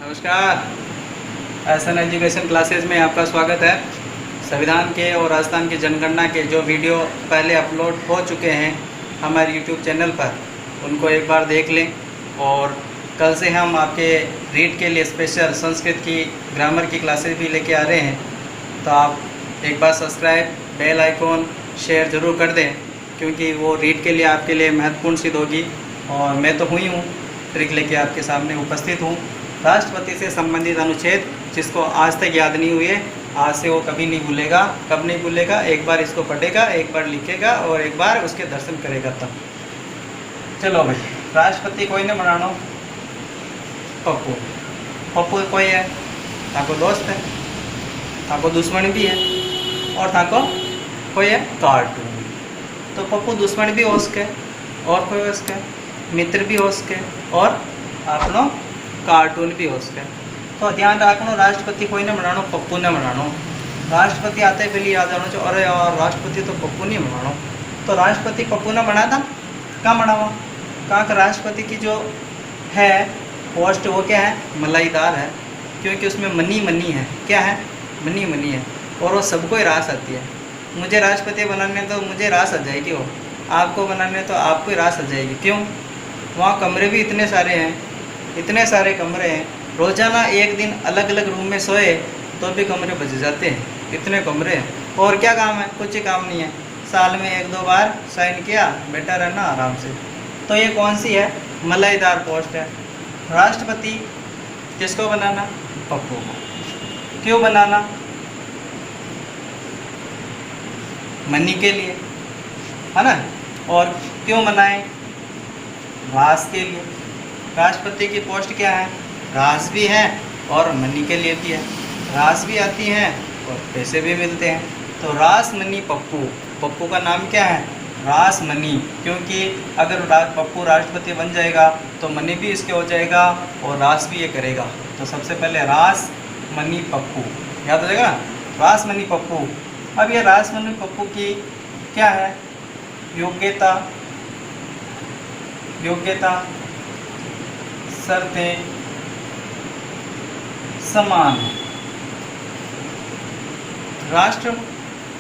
नमस्कार। SN education classes में आपका स्वागत है। संविधान के और राजस्थान की जनगणना के जो वीडियो पहले अपलोड हो चुके हैं हमारे यूट्यूब चैनल पर, उनको एक बार देख लें। और कल से हम आपके रीड के लिए स्पेशल संस्कृत की ग्रामर की क्लासेस भी लेके आ रहे हैं, तो आप एक बार सब्सक्राइब, बेल आइकॉन, शेयर ज़रूर कर दें, क्योंकि वो रीड के लिए आपके लिए महत्वपूर्ण सिद्ध होगी। और मैं तो हुई हूँ ट्रिक लेके आपके सामने उपस्थित हूँ। राष्ट्रपति से संबंधित अनुच्छेद जिसको आज तक याद नहीं हुए, आज से वो कभी नहीं भूलेगा। कब नहीं भूलेगा? एक बार इसको पढ़ेगा, एक बार लिखेगा और एक बार उसके दर्शन करेगा तब। चलो भाई, राष्ट्रपति कोई ने बनाना? पप्पू। पप्पू कोई है? ताको दोस्त है, ताको दुश्मन भी है, और ताको कोई है कार्टून। तो पप्पू दुश्मन भी हो सके, और कोई हो सके मित्र भी हो सके, और आपनो कार्टून भी हो सके। तो ध्यान रखना, राष्ट्रपति कोई ने बनाना, पप्पू ने बनाना। राष्ट्रपति आते ही पहले याद आना चाहिए, अरे यार राष्ट्रपति तो पप्पू नहीं बनाना। तो राष्ट्रपति पप्पू ने बना था, कहाँ बना हुआ? कहाँ का राष्ट्रपति की जो है पोस्ट वो क्या है? मलाईदार है, क्योंकि उसमें मनी मनी है। क्या है? मनी मनी है, और वो सबको ही रास आती है। मुझे राष्ट्रपति बनाने तो मुझे रास आ जाएगी, वो आपको बनाने तो आपको ही रास आ जाएगी। क्यों? वहाँ कमरे भी इतने सारे हैं, इतने सारे कमरे हैं। रोज़ाना एक दिन अलग अलग रूम में सोए तो भी कमरे बच जाते हैं, इतने कमरे हैं। और क्या काम है? कुछ ही काम नहीं है। साल में एक दो बार साइन किया, बेटा रहना आराम से। तो ये कौन सी है? मलाईदार पोस्ट है। राष्ट्रपति किसको बनाना? पप्पू को। क्यों बनाना? मनी के लिए, है ना। और क्यों बनाएं? रास के लिए। राष्ट्रपति की पोस्ट क्या है? रास भी है और मनी के लिए भी है। रास भी आती हैं और पैसे भी मिलते हैं। तो रास मनी पप्पू। पप्पू का नाम क्या है? रास मनी, क्योंकि अगर पप्पू राष्ट्रपति बन जाएगा तो मनी भी इसके हो जाएगा और रास भी ये करेगा। तो सबसे पहले रास मनी पप्पू, याद हो जाएगा, रास मनी पप्पू। अब ये रास मनी पप्पू की क्या है? योग्यता, योग्यता शर्तें समान है।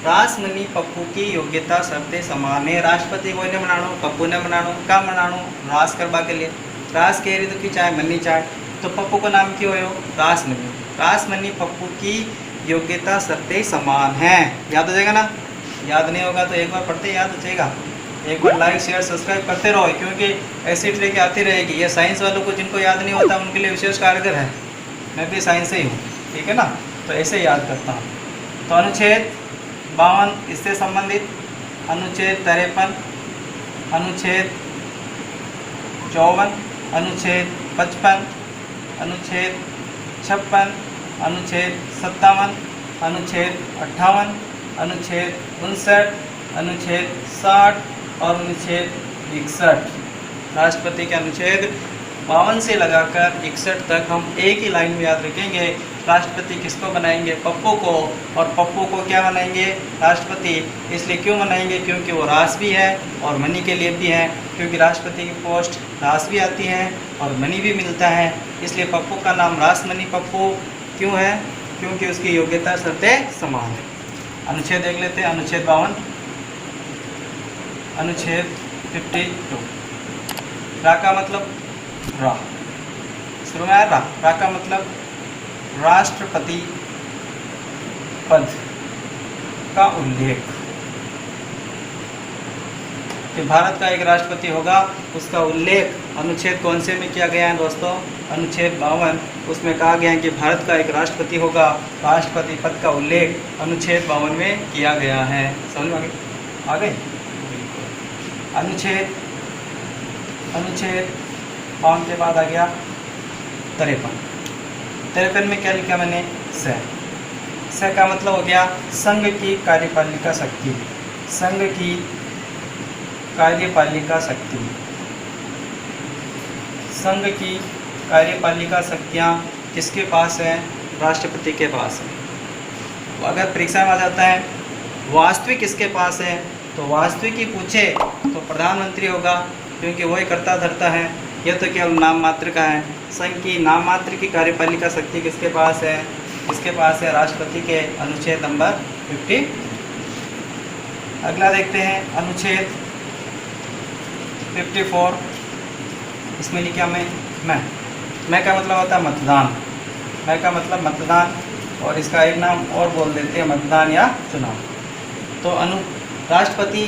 रासमनी पप्पू की योग्यता शर्तें समान है। राष्ट्रपति कोई ने बनानो, पप्पू ने बनानो। क्या बनानो? रास करवा के लिए। रास कह रही तो की चाहे मनी चाहे, तो पप्पू का नाम क्यों हो? रासमनी। रासमनी पप्पू की योग्यता शर्तें समान हैं। याद हो जाएगा ना? याद नहीं होगा तो एक बार पढ़ते याद हो जाएगा। एक बार लाइक शेयर सब्सक्राइब करते रहो, क्योंकि ऐसी ट्रिक आती रहेगी। ये साइंस वालों को जिनको याद नहीं होता उनके लिए विशेष कारगर है। मैं भी साइंस से ही हूँ, ठीक है ना, तो ऐसे याद करता हूँ। तो अनुच्छेद 52 इससे संबंधित, अनुच्छेद 53, अनुच्छेद 54, अनुच्छेद 55, अनुच्छेद 56, अनुच्छेद 57, अनुच्छेद 58, अनुच्छेद 59, अनुच्छेद 60 और अनुच्छेद 61। राष्ट्रपति के अनुच्छेद 52 से लगाकर 61 तक हम एक ही लाइन में याद रखेंगे। राष्ट्रपति किसको बनाएंगे? पप्पू को। और पप्पू को क्या बनाएंगे? राष्ट्रपति। इसलिए क्यों बनाएंगे? क्योंकि वो रास भी है और मनी के लिए भी है, क्योंकि राष्ट्रपति की पोस्ट रास भी आती है और मनी भी मिलता है। इसलिए पप्पू का नाम रास मनी पप्पू क्यों है? क्योंकि उसकी योग्यता शर्तें समान है। अनुच्छेद देख लेते हैं। अनुच्छेद 52, अनुच्छेद 52। रा का मतलब रा, शुरू में आया रा। रा का मतलब राष्ट्रपति पद का उल्लेख, कि भारत का एक राष्ट्रपति होगा, उसका उल्लेख अनुच्छेद कौन से में किया गया है दोस्तों? अनुच्छेद 52। उसमें कहा गया है कि भारत का एक राष्ट्रपति होगा, राष्ट्रपति पद का उल्लेख अनुच्छेद 52 में किया गया है। समझ में आ गए? अनुच्छेद 52 के बाद आ गया 53। 53 में क्या लिखा मैंने? स का मतलब हो गया संघ की कार्यपालिका शक्ति। संघ की कार्यपालिका शक्ति। संघ की कार्यपालिका शक्तियाँ किसके पास है? राष्ट्रपति के पास है। अगर परीक्षा में आ जाता है वास्तविक किसके पास है, तो वास्तविक ही पूछे तो प्रधानमंत्री होगा, क्योंकि वही करता धरता है। यह तो केवल नाम मात्र का है। संघ की नाम मात्र की कार्यपालिका शक्ति किसके पास है? इसके पास है राष्ट्रपति के अनुच्छेद नंबर 50। अगला देखते हैं अनुच्छेद 54। इसमें लिखा मैं का मतलब होता है मतदान। मैं का मतलब मतदान, और इसका एक नाम और बोल देते हैं मतदान या चुनाव। तो राष्ट्रपति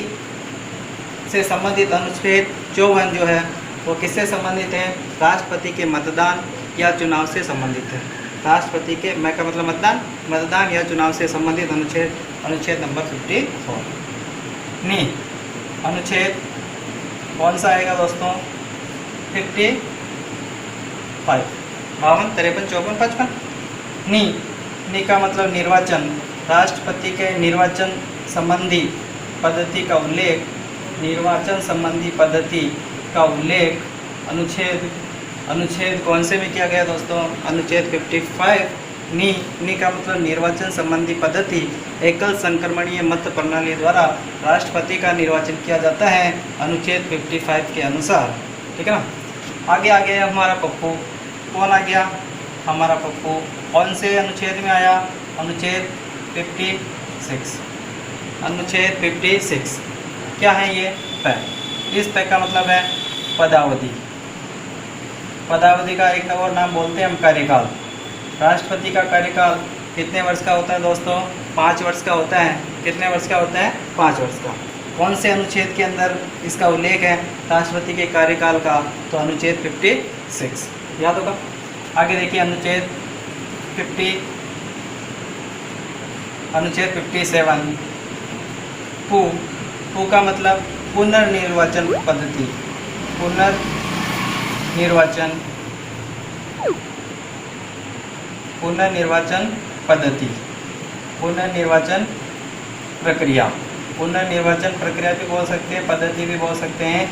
से संबंधित अनुच्छेद 54 जो है वो किससे संबंधित है? राष्ट्रपति के मतदान या चुनाव से संबंधित है। राष्ट्रपति के मैं का मतलब मतदान या चुनाव से संबंधित अनुच्छेद नंबर 54। नहीं, अनुच्छेद कौन सा आएगा दोस्तों? 55, 52, 53, 54, 55। नी का मतलब निर्वाचन। राष्ट्रपति के निर्वाचन संबंधी पद्धति का उल्लेख, निर्वाचन संबंधी पद्धति का उल्लेख अनुच्छेद कौन से में किया गया दोस्तों? अनुच्छेद 55। नी का मतलब निर्वाचन संबंधी पद्धति एकल संक्रमणीय मत प्रणाली द्वारा राष्ट्रपति का निर्वाचन किया जाता है अनुच्छेद 55 के अनुसार। ठीक है ना। आगे आ गया हमारा पप्पू। कौन आ गया? हमारा पप्पू कौन से अनुच्छेद में आया? अनुच्छेद 56। अनुच्छेद 56 क्या है ये? तय। इस तय का मतलब है पदावधि। पदावधि का एक और नाम बोलते हैं हम कार्यकाल। राष्ट्रपति का कार्यकाल कितने वर्ष का होता है दोस्तों? 5 वर्ष का होता है। कितने वर्ष का होता है? 5 वर्ष का। कौन से अनुच्छेद के अंदर इसका उल्लेख है राष्ट्रपति के कार्यकाल का? तो अनुच्छेद 56 याद होगा। आगे देखिए अनुच्छेद 57। पू का मतलब पुनर्निर्वाचन पद्धति। पुनर्निर्वाचन पद्धति, पुनर्निर्वाचन प्रक्रिया। पुनर्निर्वाचन प्रक्रिया भी बोल सकते हैं, पद्धति भी बोल सकते हैं।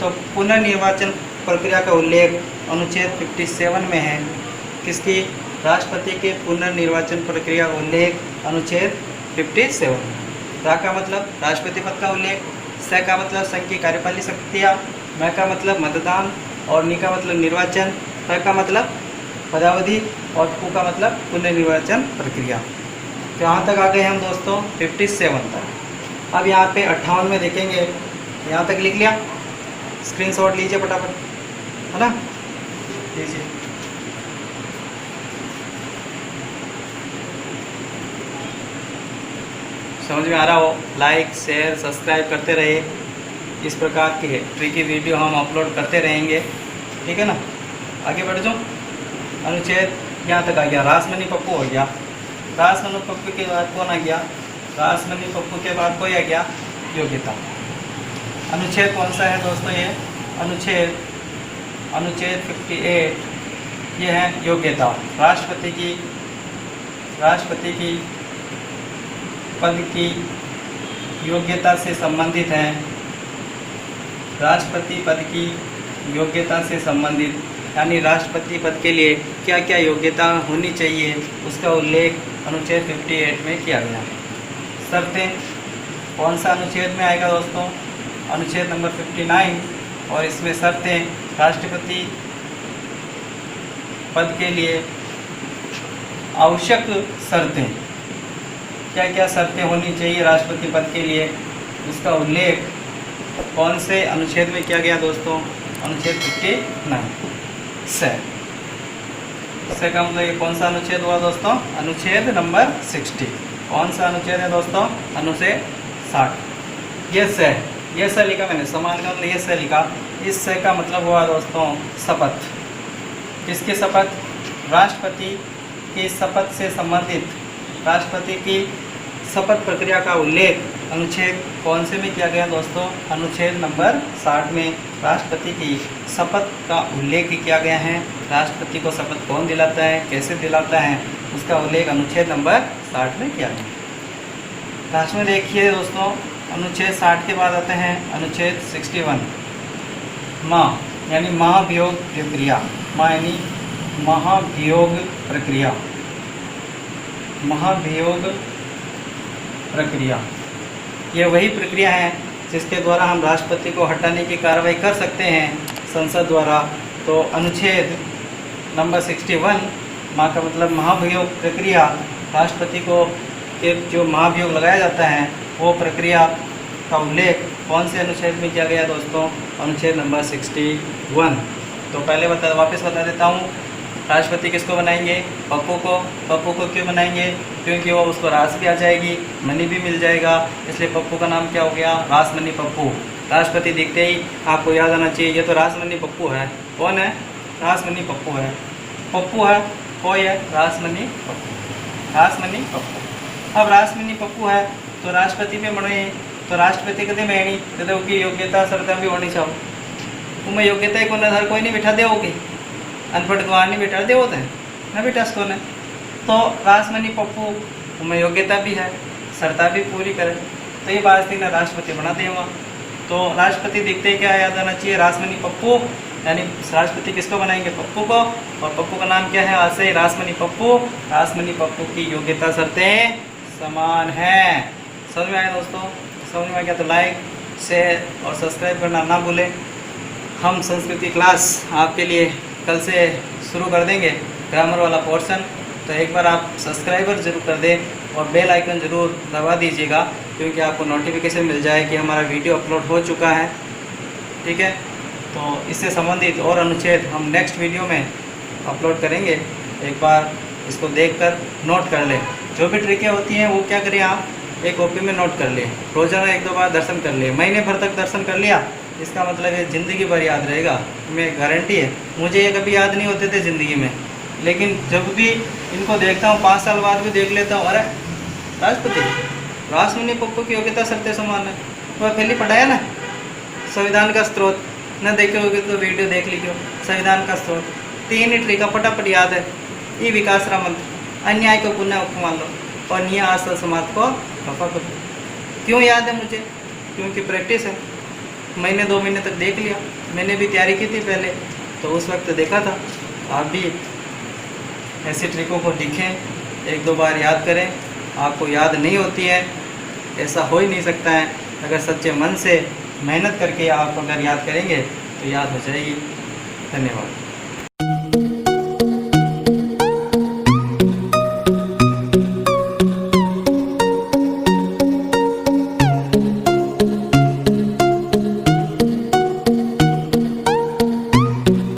तो पुनर्निर्वाचन प्रक्रिया का उल्लेख अनुच्छेद 57 में है। किसकी? राष्ट्रपति के पुनर्निर्वाचन प्रक्रिया का उल्लेख अनुच्छेद 57। रा का मतलब राष्ट्रपति पद का उल्लेख, स का मतलब संघ की कार्यपालिक शक्तियाँ, मैं का मतलब मतदान, और नी का मतलब निर्वाचन, प का मतलब पदावधि, और पू का मतलब पुनर्निर्वाचन प्रक्रिया। तो यहाँ तक आ गए हम दोस्तों 57 तक। अब यहाँ पे 58 में देखेंगे। यहाँ तक लिख लिया? स्क्रीनशॉट लीजिए फटाफट, है ना? लीजिए। समझ में आ रहा हो? लाइक शेयर सब्सक्राइब करते रहिए। इस प्रकार की ट्रिकी वीडियो हम अपलोड करते रहेंगे। ठीक है ना। आगे बढ़ जाओ। अनुच्छेद यहाँ तक आ गया। रासमणी पप्पू हो गया। रासमणी पप्पू के बाद कौन आ गया? रासमणी पप्पू के बाद कोई आ गया? योग्यता। अनुच्छेद कौन सा है दोस्तों? ये अनुच्छेद 58। ये है योग्यता। राष्ट्रपति की पद की योग्यता से संबंधित है। राष्ट्रपति पद की योग्यता से संबंधित, यानी राष्ट्रपति पद के लिए क्या क्या योग्यता होनी चाहिए उसका उल्लेख अनुच्छेद 58 में किया गया है। शर्तें कौन सा अनुच्छेद में आएगा दोस्तों? अनुच्छेद नंबर 59। और इसमें शर्तें राष्ट्रपति पद के लिए आवश्यक शर्तें, क्या क्या शर्तें होनी चाहिए राष्ट्रपति पद के लिए, उसका उल्लेख कौन से अनुच्छेद में किया गया दोस्तों? अनुच्छेद 59 से का मतलब ये कौन सा अनुच्छेद हुआ दोस्तों? अनुच्छेद नंबर 60। कौन सा अनुच्छेद है दोस्तों? अनुच्छेद 60। ये से लिखा मैंने, समान का मतलब ये से लिखा। इस से का मतलब हुआ दोस्तों शपथ। किसकी शपथ? राष्ट्रपति की शपथ से संबंधित राष्ट्रपति की शपथ प्रक्रिया का उल्लेख अनुच्छेद कौन से में किया गया दोस्तों? अनुच्छेद नंबर 60 में राष्ट्रपति की शपथ का उल्लेख किया गया है। राष्ट्रपति को शपथ कौन दिलाता है, कैसे दिलाता है, उसका उल्लेख अनुच्छेद नंबर 60 में किया गया। लास्ट में देखिए दोस्तों, अनुच्छेद 60 के बाद आते हैं अनुच्छेद 61। माँ यानी महाभियोग प्रक्रिया। माँ यानी महाभियोग प्रक्रिया। महाभियोग प्रक्रिया ये वही प्रक्रिया है जिसके द्वारा हम राष्ट्रपति को हटाने की कार्रवाई कर सकते हैं संसद द्वारा। तो अनुच्छेद नंबर 61 माँ का मतलब महाभियोग प्रक्रिया, राष्ट्रपति को के जो महाभियोग लगाया जाता है वो प्रक्रिया का उल्लेख कौन से अनुच्छेद में किया गया दोस्तों? अनुच्छेद नंबर 61। तो पहले वापस बता देता हूँ, राष्ट्रपति किसको बनाएंगे? पप्पू को। पप्पू को क्यों बनाएंगे? क्योंकि वो उसको रास भी आ जाएगी, मनी भी मिल जाएगा, इसलिए पप्पू का नाम क्या हो गया? रासमनी पप्पू। राष्ट्रपति दिखते ही आपको याद आना चाहिए, ये तो रासमनी पप्पू है। कौन है? रासमनी पप्पू है। पप्पू है, कोई है? रासमनी पप्पू। रासमनी पप्पू। अब रासमनी पप्पू है तो राष्ट्रपति पे बने, तो राष्ट्रपति कदे मैणी कदे उसकी योग्यता सरता भी होनी चाहिए। उमें योग्यता ही कोने हर कोई नहीं बिठा दे होगी, अनपढ़ गवार नहीं बिठा दे होते हैं ना बिठा सको ने। तो रासमनी पप्पू उमें योग्यता भी है, सरता भी पूरी करे, तो ये बात थी ना राष्ट्रपति बना देगा। तो राष्ट्रपति दिखते ही क्या याद आना चाहिए? रासमनी पप्पू, यानी राष्ट्रपति किसको बनाएंगे? पप्पू को। और पप्पू का नाम क्या है? आज से रासमनी पप्पू। रासमनी पप्पू की योग्यता शर्तें समान हैं। समझ में आया दोस्तों? समझ में आ गया तो लाइक, शेयर और सब्सक्राइब करना ना भूलें। हम संस्कृति क्लास आपके लिए कल से शुरू कर देंगे, ग्रामर वाला पोर्शन, तो एक बार आप सब्सक्राइबर जरूर कर दें और बेल आइकन ज़रूर दबा दीजिएगा, क्योंकि आपको नोटिफिकेशन मिल जाए कि हमारा वीडियो अपलोड हो चुका है। ठीक है, तो इससे संबंधित और अनुच्छेद हम नेक्स्ट वीडियो में अपलोड करेंगे। एक बार इसको देखकर नोट कर लें। जो भी ट्रिकें होती हैं वो क्या करें, आप एक कॉपी में नोट कर लें। रोज़ाना 1-2 बार दर्शन कर लें, महीने भर तक दर्शन कर लिया, इसका मतलब ये ज़िंदगी भर याद रहेगा, मैं गारंटी है। मुझे ये कभी याद नहीं होते थे ज़िंदगी में, लेकिन जब भी इनको देखता हूँ 5 साल बाद भी देख लेता हूँ, अरे राष्ट्रपति रासमनी पप्पू की योग्यता शर्तें समान है। वह पहले पढ़ाया ना, संविधान का स्रोत न देखे होगे तो वीडियो देख लीजिए। संविधान का स्रोत 3 ही ट्रिका फटाफट याद है। ई विकास मंत्र, अन्याय को पुण्य मान लो, और न्याय आस्था समाज को खफा करो। क्यों याद है मुझे? क्योंकि प्रैक्टिस है। महीने 2 महीने तक देख लिया, मैंने भी तैयारी की थी पहले, तो उस वक्त देखा था। आप भी ऐसी ट्रिकों को लिखें, 1-2 बार याद करें। आपको याद नहीं होती है, ऐसा हो ही नहीं सकता है। अगर सच्चे मन से मेहनत करके आप अगर याद करेंगे तो याद हो जाएगी। धन्यवाद।